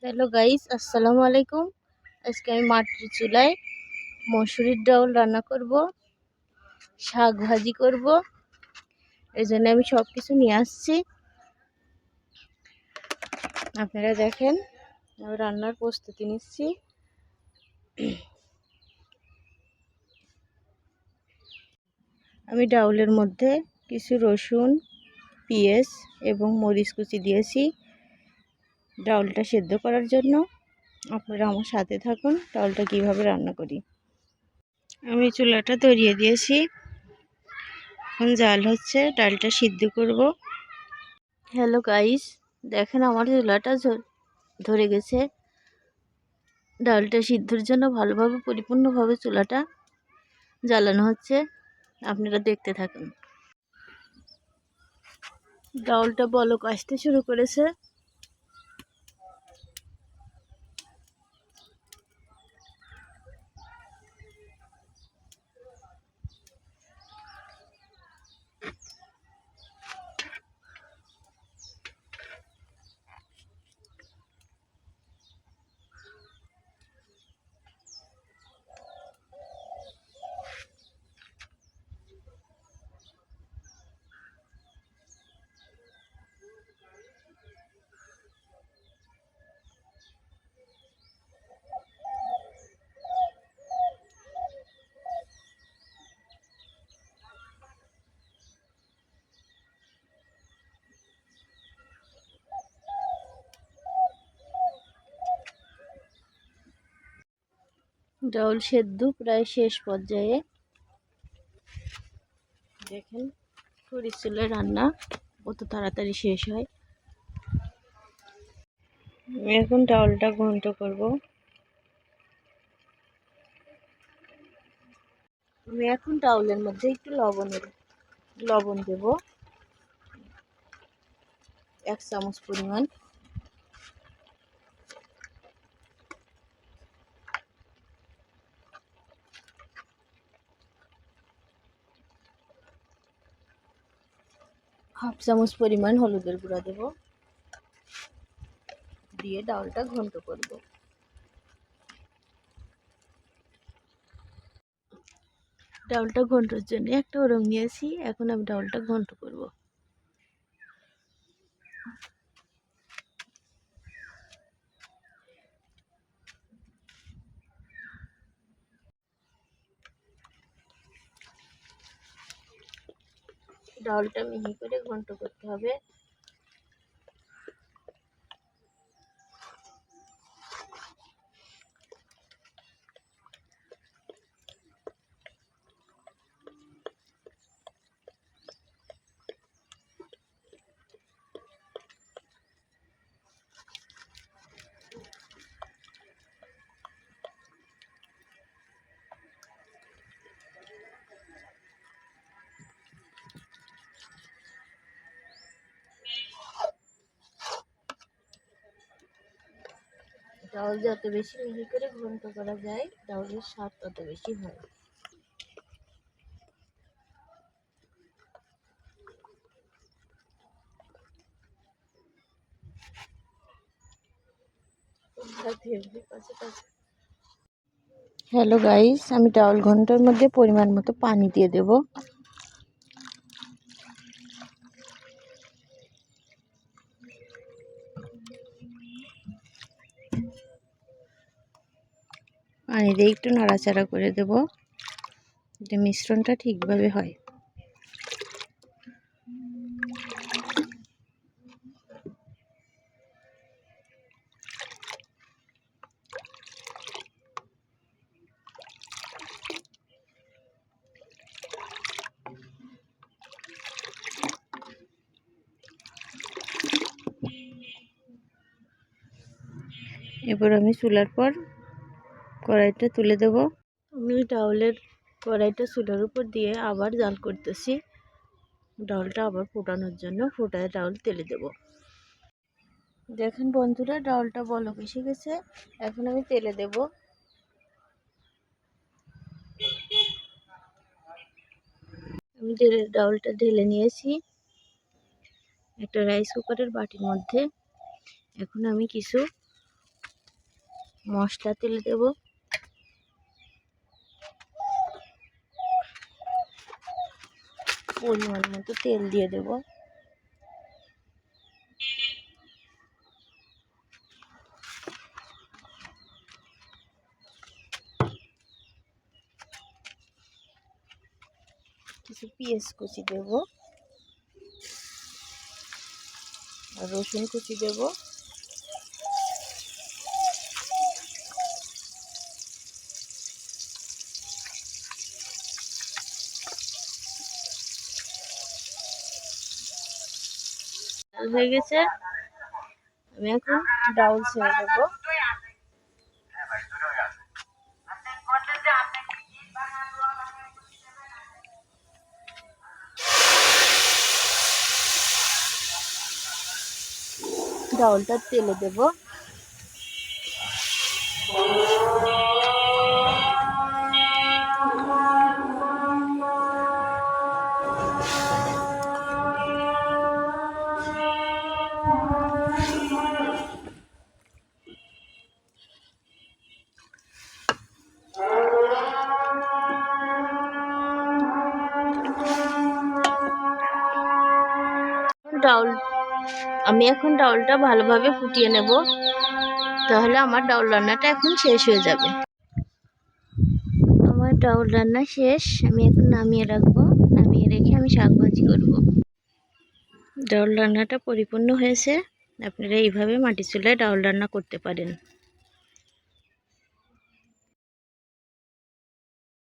Hello guys, আসসালামু আলাইকুম। আজকে আমি মাটির চুলায় মসুরির ডাউল রান্না করব, শাক ভাজি করব। এই জন্য আমি সব কিছু নিয়ে আসছি। আপনারা দেখেন, আমি রান্নার প্রস্তুতি নিচ্ছি। আমি ডাউলের মধ্যে কিছু রসুন, পেঁয়াজ এবং মরিচ কুচি দিয়েছি ডাউলটা সেদ্ধ করার জন্য। আপনারা আমার সাথে থাকুন, ডাউলটা কিভাবে রান্না করি। আমি চুলাটা ধরিয়ে দিয়েছি, এখন জাল হচ্ছে, ডালটা সিদ্ধ করব। হ্যালো গাইস, দেখেন আমার চুলাটা ধরে গেছে। ডালটা সিদ্ধর জন্য ভালোভাবে পরিপূর্ণভাবে চুলাটা জ্বালানো হচ্ছে। আপনারা দেখতে থাকুন। ডাউলটা বলক আসতে শুরু করেছে। ডাউল সেদ্ধ প্রায় শেষ পর্যায়ে। দেখেন খড়ির চুলায় রান্না কত তাড়াতাড়ি শেষ হয়। আমি এখন ডাউলটা ঘন্ট করব। আমি এখন ডাউলের মধ্যে একটু লবণ দেব, 1 চামচ পরিমাণ। হাফ চামচ পরিমাণ হলুদের গুঁড়া দেব, দিয়ে ডাউলটা ঘন্ট করব। ডাউলটা ঘন্টার জন্য একটা ওরং নিয়েছি, এখন আমি ডাউলটা ঘন্ট করব। ডাউলটা মিহি করে ঘন্ট করতে হবে। ডাউল যত বেশি মিহি করে ঘন্ট করা যায়, ডাউলের স্বাদ তত বেশি হয়। হ্যালো গাইস, আমি ডাউল ঘন্টার মধ্যে পরিমাণ মতো পানি দিয়ে দেব। পানি দিয়ে একটু নাড়াচাড়া করে দেব, যাতে মিশ্রণটা ঠিকভাবে হয়। এবার আমি চুলার পর কড়াইটা তুলে দেব। আমি ডাউলের কড়াইটা চুলার উপর দিয়ে আবার জাল করতেছি, ডাউলটা আবার ফোটানোর জন্য। ফোটায় ডাউল তেলে দেব। দেখেন বন্ধুরা, ডাউলটা বলক এসে গেছে, এখন আমি তেলে দেব। আমি ডাউলটা ঢেলে নিয়েছি একটা রাইস কুকারের বাটির মধ্যে। এখন আমি কিছু মশলা তেল দেব, পরিমাণ মতো তেল দিয়ে দেব। কিছু পেঁয়াজ কুচি দেব আর রসুন কুচি দেব। হয়ে গেছে, আমি এখন ডাউল ছেড়ে দেবো। ডাউলটা তেলে দেব। আমি এখন ডাউলটা ভালোভাবে ফুটিয়ে নেব, তাহলে আমার ডাউল রান্নাটা এখন শেষ হয়ে যাবে। আমার ডাউল রান্না শেষ, আমি এখন নামিয়ে রাখবো। নামিয়ে রেখে আমি শাক ভাজি করব। ডাউল রান্নাটা পরিপূর্ণ হয়েছে। আপনারা এইভাবে মাটির চুলায় ডাউল রান্না করতে পারেন।